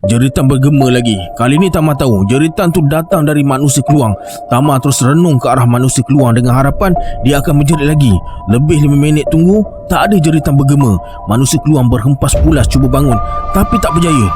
Jeritan bergema lagi. Kali ni Tama tahu jeritan tu datang dari manusia keluang. Tama terus renung ke arah manusia keluang dengan harapan dia akan menjerit lagi. Lebih 5 minit tunggu, tak ada jeritan bergema. Manusia keluang berhempas pulas cuba bangun, tapi tak berjaya.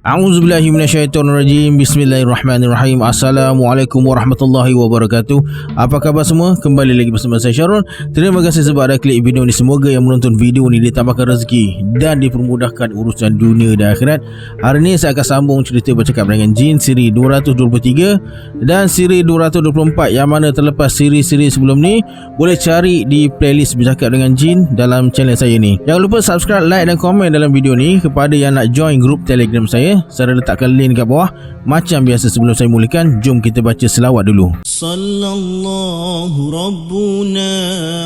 A'udzubillahi minasyaitonirrajim. Bismillahirrahmanirrahim. Assalamualaikum warahmatullahi wabarakatuh. Apa khabar semua? Kembali lagi bersama saya Syarul. Terima kasih sebab ada klik video ni. Semoga yang menonton video ni ditambahkan rezeki dan dipermudahkan urusan dunia dan akhirat. Hari ni saya akan sambung cerita bercakap dengan jin siri 223 dan siri 224, yang mana terlepas siri-siri sebelum ni boleh cari di playlist bercakap dengan jin dalam channel saya ni. Jangan lupa subscribe, like dan komen dalam video ni. Kepada yang nak join grup Telegram saya letakkan link dekat bawah. Macam biasa sebelum saya mulakan, jom kita baca selawat dulu. Sallallahu Rabbuna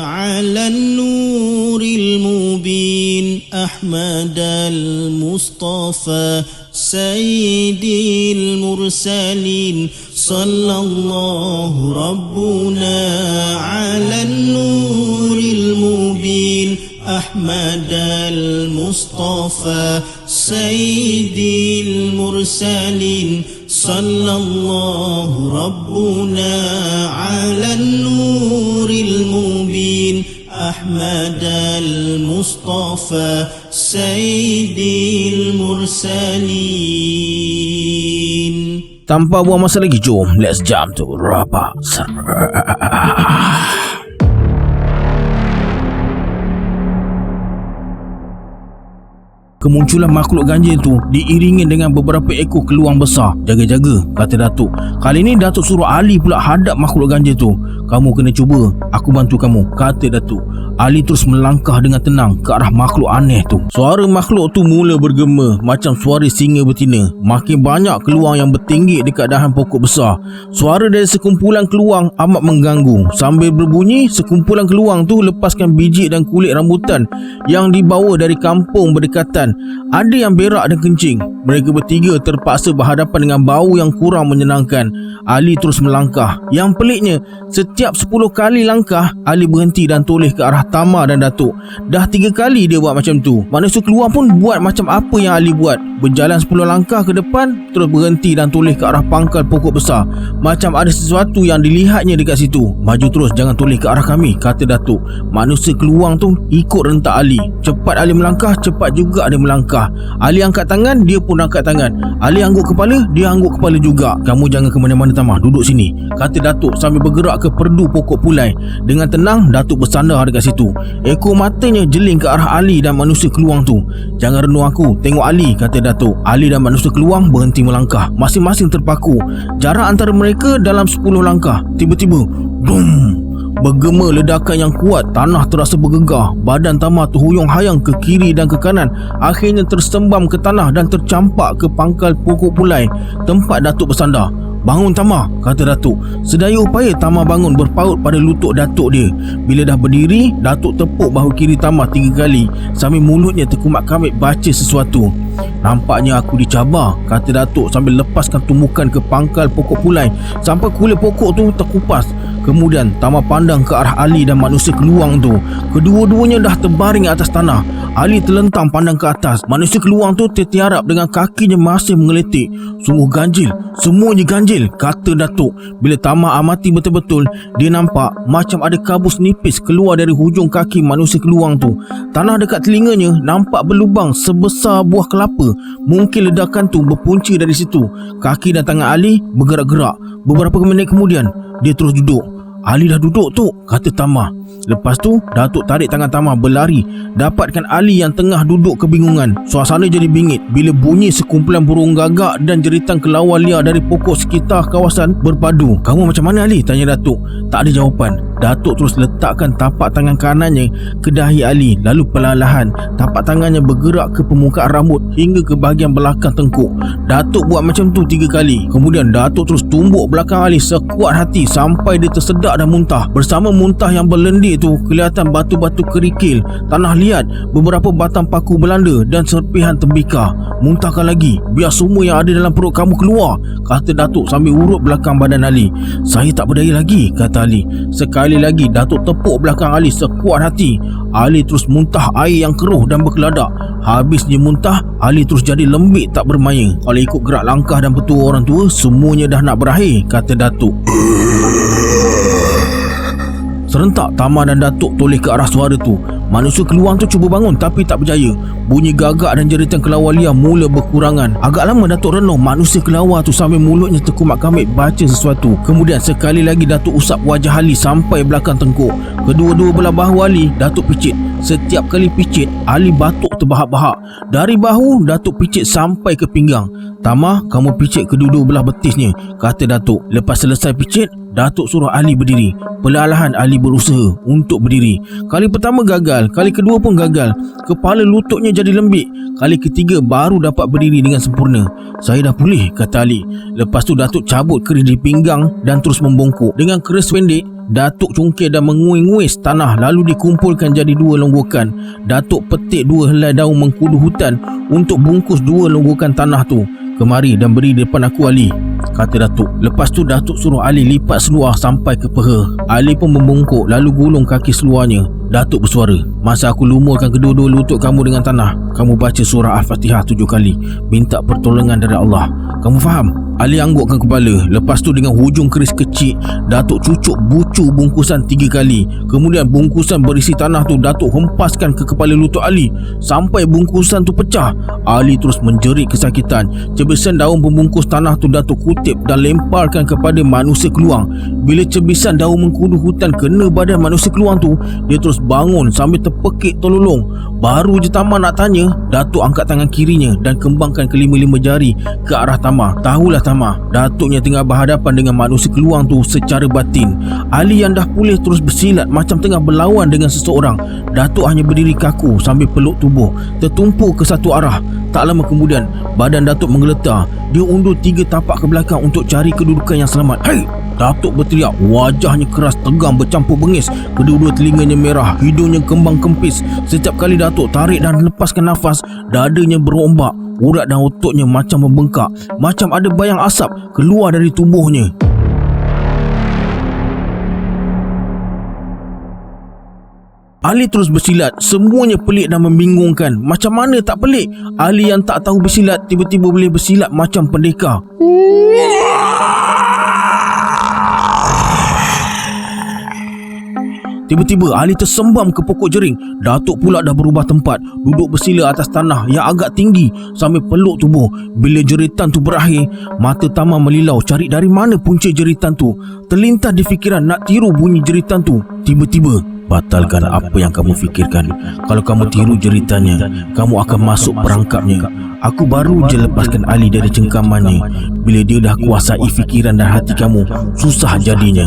ala nuril mubin Ahmad al-Mustafa Sayyidil Mursalin. Sallallahu Rabbuna ala nuril mubin Ahmad al-Mustafa Sayyidil Mursalin. Sallallahu Rabbuna ala nuril mubin Ahmad al-Mustafa Sayyidil Mursalin. Tanpa buang masa lagi, jom let's jump to Rapat. Kemunculan makhluk ganjil tu diiringi dengan beberapa ekor keluang besar. Jaga-jaga, kata Datuk. Kali ni Datuk suruh Ali pula hadap makhluk ganjil tu. Kamu kena cuba, aku bantu kamu, kata Datuk. Ali terus melangkah dengan tenang ke arah makhluk aneh tu. Suara makhluk tu mula bergema macam suara singa betina. Makin banyak keluang yang bertinggi dekat dahan pokok besar. Suara dari sekumpulan keluang amat mengganggu. Sambil berbunyi, sekumpulan keluang tu lepaskan biji dan kulit rambutan yang dibawa dari kampung berdekatan. Ada yang berak dan kencing. Mereka bertiga terpaksa berhadapan dengan bau yang kurang menyenangkan. Ali terus melangkah. Yang peliknya, setiap 10 kali langkah, Ali berhenti dan toleh ke arah Tama dan Datuk. Dah 3 kali dia buat macam tu. Manusia keluar pun buat macam apa yang Ali buat. Berjalan 10 langkah ke depan, terus berhenti dan toleh ke arah pangkal pokok besar. Macam ada sesuatu yang dilihatnya dekat situ. Maju terus, jangan toleh ke arah kami, kata Datuk. Manusia keluang tu ikut rentak Ali. Cepat Ali melangkah, cepat juga dia melangkah. Ali angkat tangan, dia pun angkat tangan. Ali angguk kepala, dia angguk kepala juga. Kamu jangan ke mana-mana Tama, duduk sini, kata Datuk sambil bergerak ke perdu pokok pulai. Dengan tenang, Datuk bersandar dekat situ. Ekor matanya jeling ke arah Ali dan manusia keluang tu. Jangan renung aku, tengok Ali, kata Datuk. Ali dan manusia keluang berhenti melangkah. Masing-masing terpaku. Jarak antara mereka dalam 10 langkah. Tiba-tiba, boom! Bergema ledakan yang kuat. Tanah terasa bergegar. Badan Tama terhuyung-hayang ke kiri dan ke kanan. Akhirnya tersembam ke tanah dan tercampak ke pangkal pokok pulai tempat Datuk bersandar. Bangun Tama, kata Datuk. Sedaya upaya Tama bangun berpaut pada lutut Datuk dia. Bila dah berdiri, Datuk tepuk bahu kiri Tama 3 kali sambil mulutnya terkumat-kamit baca sesuatu. Nampaknya aku dicabar, kata Datuk sambil lepaskan tumbukan ke pangkal pokok pulai sampai kulit pokok tu terkupas. Kemudian Tama pandang ke arah Ali dan manusia keluang tu. Kedua-duanya dah terbaring atas tanah. Ali terlentang pandang ke atas. Manusia keluang tu tertiarap dengan kakinya masih mengeletik. Sungguh ganjil, semuanya ganjil, kata Datuk. Bila Tama amati betul-betul, dia nampak macam ada kabus nipis keluar dari hujung kaki manusia keluang tu. Tanah dekat telinganya nampak berlubang sebesar buah kelapa. Mungkin ledakan tu berpunca dari situ. Kaki dan tangan Ali bergerak-gerak. Beberapa minit kemudian, dia terus duduk. Ali dah duduk tu, kata Tama. Lepas tu Datuk tarik tangan Tama berlari. Dapatkan Ali yang tengah duduk kebingungan. Suasana jadi bingit bila bunyi sekumpulan burung gagak dan jeritan kelawar liar dari pokok sekitar kawasan berpadu. Kamu macam mana Ali? Tanya Datuk. Tak ada jawapan. Datuk terus letakkan tapak tangan kanannya ke dahi Ali. Lalu perlahan tapak tangannya bergerak ke permukaan rambut hingga ke bahagian belakang tengkuk. Datuk buat macam tu 3 kali. Kemudian Datuk terus tumbuk belakang Ali sekuat hati sampai dia tersedak Muntah dan Muntah. Bersama Muntah yang berlendir tu, kelihatan batu-batu kerikil, tanah liat, beberapa batang paku Belanda dan serpihan tembikar. Muntahkan lagi, biar semua yang ada dalam perut kamu keluar, kata Datuk sambil urut belakang badan Ali. Saya tak berdaya lagi, kata Ali. Sekali lagi Datuk tepuk belakang Ali sekuat hati. Ali terus muntah air yang keruh dan berkeladak. Habis dia muntah, Ali terus jadi lembik tak bermaya. Kalau ikut gerak langkah dan petua orang tua, semuanya dah nak berakhir, kata Datuk. Serentak Tama dan Datuk toleh ke arah suara tu. Manusia keluang tu cuba bangun tapi tak berjaya. Bunyi gagak dan jeritan kelawar liar mula berkurangan. Agak lama Datuk renung manusia kelawar tu sambil mulutnya terkumat-kamit baca sesuatu. Kemudian sekali lagi Datuk usap wajah Ali sampai belakang tengkuk. Kedua-dua belah bahu Ali Datuk picit. Setiap kali picit, Ali batuk terbahak-bahak. Dari bahu Datuk picit sampai ke pinggang. Tama, kamu picit kedua-dua belah betisnya, kata Datuk. Lepas selesai picit, Datuk suruh Ali berdiri. Perlahan Ali berusaha untuk berdiri. Kali pertama gagal, kali kedua pun gagal. Kepala lututnya jadi lembik. Kali ketiga baru dapat berdiri dengan sempurna. Saya dah pulih, kata Ali. Lepas tu Datuk cabut keris di pinggang dan terus membongkok. Dengan keris pendek, Datuk cungkir dan menguis-nguis tanah lalu dikumpulkan jadi dua longgokan. Datuk petik dua helai daun mengkudu hutan untuk bungkus dua longgokan tanah tu. Kemari dan beri di depan aku Ali, kata Datuk. Lepas tu Datuk suruh Ali lipat seluar sampai ke peha. Ali pun membungkuk lalu gulung kaki seluarnya. Datuk bersuara, masa aku lumurkan kedua-dua lutut kamu dengan tanah, kamu baca surah Al-Fatihah 7 kali, minta pertolongan dari Allah. Kamu faham? Ali anggukkan kepala. Lepas tu dengan hujung keris kecil, Datuk cucuk bucu bungkusan 3 kali. Kemudian bungkusan berisi tanah tu Datuk hempaskan ke kepala lutut Ali sampai bungkusan tu pecah. Ali terus menjerit kesakitan. Cebisan daun pembungkus tanah tu Datuk kutip dan lemparkan kepada manusia keluang. Bila cebisan daun mengkudu hutan kena badan manusia keluang tu, dia terus bangun sambil terpekik tololong. Baru je Tama nak tanya, Datuk angkat tangan kirinya dan kembangkan kelima-lima jari ke arah Tama. Tahulah Tama, Datuknya tengah berhadapan dengan manusia keluang tu secara batin. Ali yang dah pulih terus bersilat macam tengah berlawan dengan seseorang. Datuk hanya berdiri kaku sambil peluk tubuh tertumpu ke satu arah. Tak lama kemudian, badan Datuk menggeletar. Dia undur 3 tapak ke belakang untuk cari kedudukan yang selamat. Hei! Datuk berteriak, wajahnya keras tegang bercampur bengis. Kedua-dua telinganya merah, hidungnya kembang kempis. Setiap kali Datuk tarik dan lepaskan nafas, dadanya berombak. Urat dan ototnya macam membengkak, macam ada bayang asap keluar dari tubuhnya. Ali terus bersilat. Semuanya pelik dan membingungkan. Macam mana tak pelik? Ali yang tak tahu bersilat tiba-tiba boleh bersilat macam pendekar. Tiba-tiba Ali tersembam ke pokok jering. Datuk pula dah berubah tempat, duduk bersila atas tanah yang agak tinggi sambil peluk tubuh. Bila jeritan tu berakhir, mata Tama melilau cari dari mana punca jeritan tu. Terlintas di fikiran nak tiru bunyi jeritan tu. Tiba-tiba, batalkan apa yang kamu fikirkan. Kalau kamu tiru jeritannya, kamu akan masuk perangkapnya. Aku baru je lepaskan Ali dari cengkamannya. Bila dia dah kuasai fikiran dan hati kamu, susah jadinya.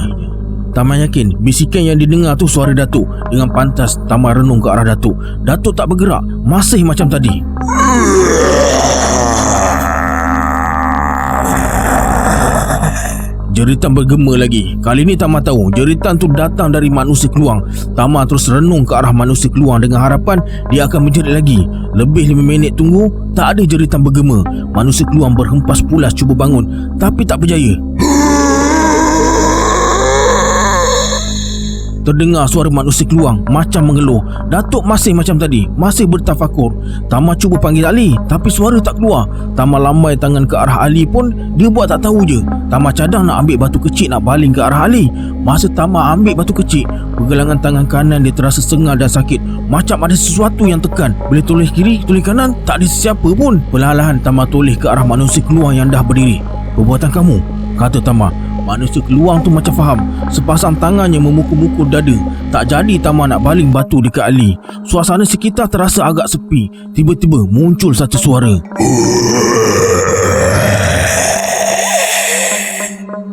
Tama yakin bisikan yang didengar tu suara Datuk. Dengan pantas Tama renung ke arah Datuk. Datuk tak bergerak, masih macam tadi. Jeritan bergema lagi. Kali ni Tama tahu jeritan tu datang dari manusia keluang. Tama terus renung ke arah manusia keluang dengan harapan dia akan menjerit lagi. Lebih 5 minit tunggu, tak ada jeritan bergema. Manusia keluang berhempas pulas cuba bangun, tapi tak berjaya. Terdengar suara manusia keluang macam mengeluh. Datuk masih macam tadi, masih bertafakur. Tama cuba panggil Ali, tapi suara tak keluar. Tama lambai tangan ke arah Ali pun dia buat tak tahu je. Tama cadang nak ambil batu kecil nak baling ke arah Ali. Masa Tama ambil batu kecil, pergelangan tangan kanan dia terasa sengal dan sakit, macam ada sesuatu yang tekan. Bila toleh kiri, toleh kanan, tak ada sesiapa pun. Perlahan-lahan Tama toleh ke arah manusia keluang yang dah berdiri. Perbuatan kamu, kata Tama. Manusia keluang tu macam faham. Sepasang tangannya memukul-mukul dada. Tak jadi Tama nak baling batu dekat Ali. Suasana sekitar terasa agak sepi. Tiba-tiba muncul satu suara.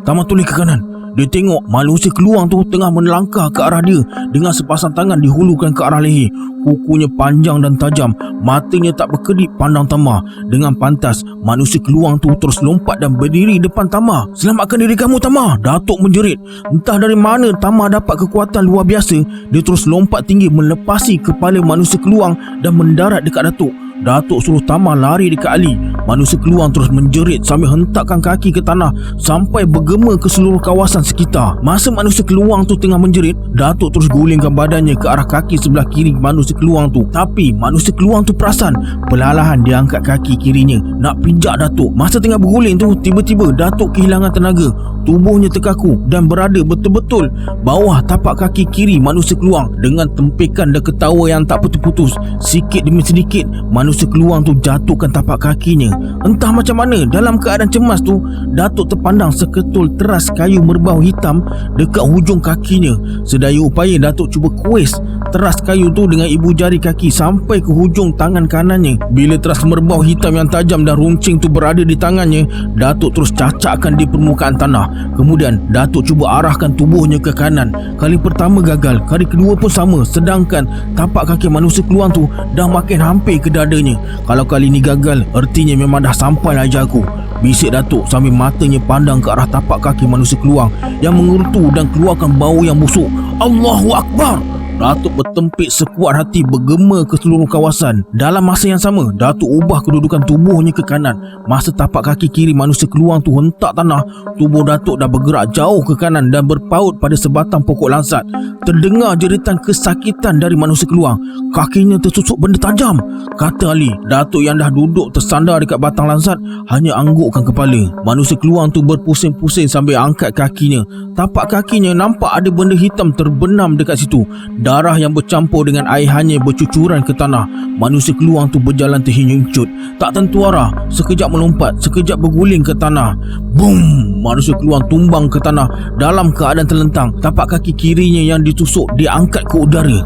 Tama toleh ke kanan. Dia tengok manusia keluang tu tengah melangkah ke arah dia dengan sepasang tangan dihulurkan ke arah leher. Kukunya panjang dan tajam, matanya tak berkedip pandang Tama. Dengan pantas, manusia keluang tu terus lompat dan berdiri depan Tama. "Selamatkan diri kamu, Tama!" Datuk menjerit. Entah dari mana Tama dapat kekuatan luar biasa. Dia terus lompat tinggi melepasi kepala manusia keluang dan mendarat dekat Datuk. Datuk suruh Tama lari dekat Ali. Manusia keluang terus menjerit sambil hentakkan kaki ke tanah sampai bergema ke seluruh kawasan sekitar. Masa manusia keluang tu tengah menjerit, Datuk terus gulingkan badannya ke arah kaki sebelah kiri manusia keluang tu. Tapi manusia keluang tu perasan. Perlahan dia angkat kaki kirinya nak pijak Datuk. Masa tengah berguling tu, tiba-tiba Datuk kehilangan tenaga. Tubuhnya terkaku dan berada betul-betul bawah tapak kaki kiri manusia keluang. Dengan tempikan dan ketawa yang tak putus-putus, sikit demi sedikit manusia keluang tu jatuhkan tapak kakinya. Entah macam mana, dalam keadaan cemas tu, Datuk terpandang seketul teras kayu merbau hitam dekat hujung kakinya. Sedaya upaya Datuk cuba kuis teras kayu tu dengan ibu jari kaki sampai ke hujung tangan kanannya. Bila teras merbau hitam yang tajam dan runcing tu berada di tangannya, Datuk terus cacakkan di permukaan tanah. Kemudian Datuk cuba arahkan tubuhnya ke kanan. Kali pertama gagal, kali kedua pun sama. Sedangkan tapak kaki manusia keluang tu dah makin hampir ke dadanya. "Kalau kali ni gagal, ertinya memang dah sampai ajalku," bisik Datuk sambil matanya pandang ke arah tapak kaki manusia keluang yang mengerutu dan keluarkan bau yang busuk. "Allahu Akbar!" Datuk bertempik sekuat hati bergema ke seluruh kawasan. Dalam masa yang sama, Datuk ubah kedudukan tubuhnya ke kanan. Masa tapak kaki kiri manusia keluang tu hentak tanah, tubuh Datuk dah bergerak jauh ke kanan dan berpaut pada sebatang pokok langsat. Terdengar jeritan kesakitan dari manusia keluang. "Kakinya tersusuk benda tajam," kata Ali. Datuk yang dah duduk tersandar dekat batang langsat hanya anggukkan kepala. Manusia keluang tu berpusing-pusing sambil angkat kakinya. Tapak kakinya nampak ada benda hitam terbenam dekat situ. Darah yang bercampur dengan air hanyir bercucuran ke tanah. Manusia keluang tu berjalan terhinyuncut, tak tentu arah, sekejap melompat, sekejap berguling ke tanah. Boom! Manusia keluang tumbang ke tanah dalam keadaan terlentang. Tapak kaki kirinya yang ditusuk diangkat ke udara.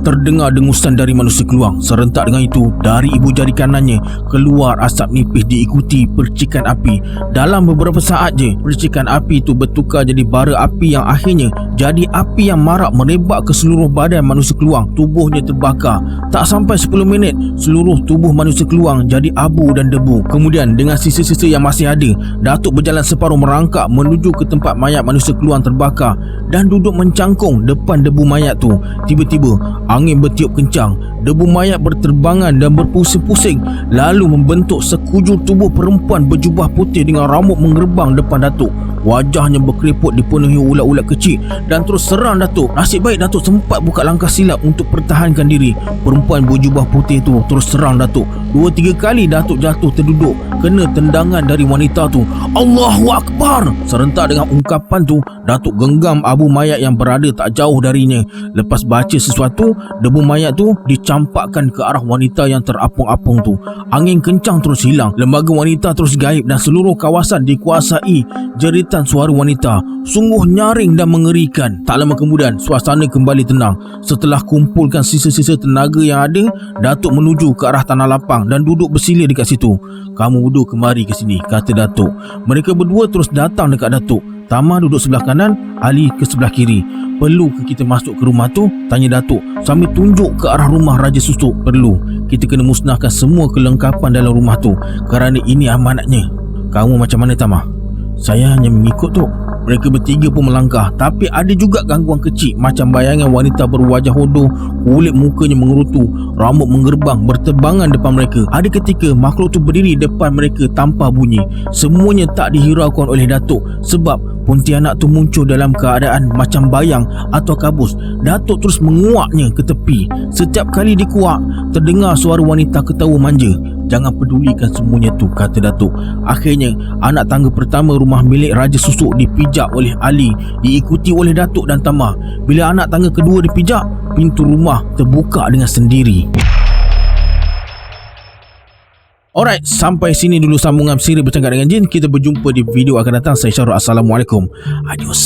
Terdengar dengusan dari manusia keluang. Serentak dengan itu, dari ibu jari kanannya keluar asap nipis diikuti percikan api. Dalam beberapa saat je, percikan api itu bertukar jadi bara api yang akhirnya jadi api yang marak merebak ke seluruh badan manusia keluang. Tubuhnya terbakar. Tak sampai 10 minit, seluruh tubuh manusia keluang jadi abu dan debu. Kemudian dengan sisa-sisa yang masih ada, Datuk berjalan separuh merangkak menuju ke tempat mayat manusia keluang terbakar dan duduk mencangkung depan debu mayat tu. Tiba-tiba angin bertiup kencang. Debu mayat berterbangan dan berpusing-pusing, lalu membentuk sekujur tubuh perempuan berjubah putih dengan rambut mengerbang depan Datuk. Wajahnya berkeriput dipenuhi ulat-ulat kecil dan terus serang Datuk. Nasib baik Datuk sempat buka langkah silap untuk pertahankan diri. Perempuan berjubah putih tu terus serang Datuk. 2-3 kali Datuk jatuh terduduk kena tendangan dari wanita tu. "Allahu Akbar!" Serentak dengan ungkapan tu, Datuk genggam abu mayat yang berada tak jauh darinya. Lepas baca sesuatu, debu mayat tu dicampakkan ke arah wanita yang terapung-apung tu. Angin kencang terus hilang. Lembaga wanita terus gaib dan seluruh kawasan dikuasai jeritan suara wanita. Sungguh nyaring dan mengerikan. Tak lama kemudian, suasana kembali tenang. Setelah kumpulkan sisa-sisa tenaga yang ada, Datuk menuju ke arah tanah lapang dan duduk bersilir dekat situ. "Kamu berdua kemari ke sini," kata Datuk. Mereka berdua terus datang dekat Datuk. Tama duduk sebelah kanan, Ali ke sebelah kiri. "Perlu ke kita masuk ke rumah tu?" tanya Datuk sambil tunjuk ke arah rumah Raja Susuk. "Perlu. Kita kena musnahkan semua kelengkapan dalam rumah tu kerana ini amanatnya." "Kamu macam mana, Tama?" "Saya hanya mengikut, Tok." Mereka bertiga pun melangkah, tapi ada juga gangguan kecil macam bayangan wanita berwajah hodoh, kulit mukanya mengerutu, rambut menggerbang berterbangan depan mereka. Ada ketika makhluk tu berdiri depan mereka tanpa bunyi. Semuanya tak dihiraukan oleh Datuk sebab pontianak tu muncul dalam keadaan macam bayang atau kabus. Datuk terus menguaknya ke tepi. Setiap kali dikuak, terdengar suara wanita ketawa manja. "Jangan pedulikan semuanya tu," kata Datuk. Akhirnya, anak tangga pertama rumah milik Raja Susuk dipijak oleh Ali, diikuti oleh Datuk dan Tama. Bila anak tangga kedua dipijak, pintu rumah terbuka dengan sendiri. Alright, sampai sini dulu sambungan siri bercakap dengan jin. Kita berjumpa di video akan datang. Saya Syarul. Assalamualaikum. Adios.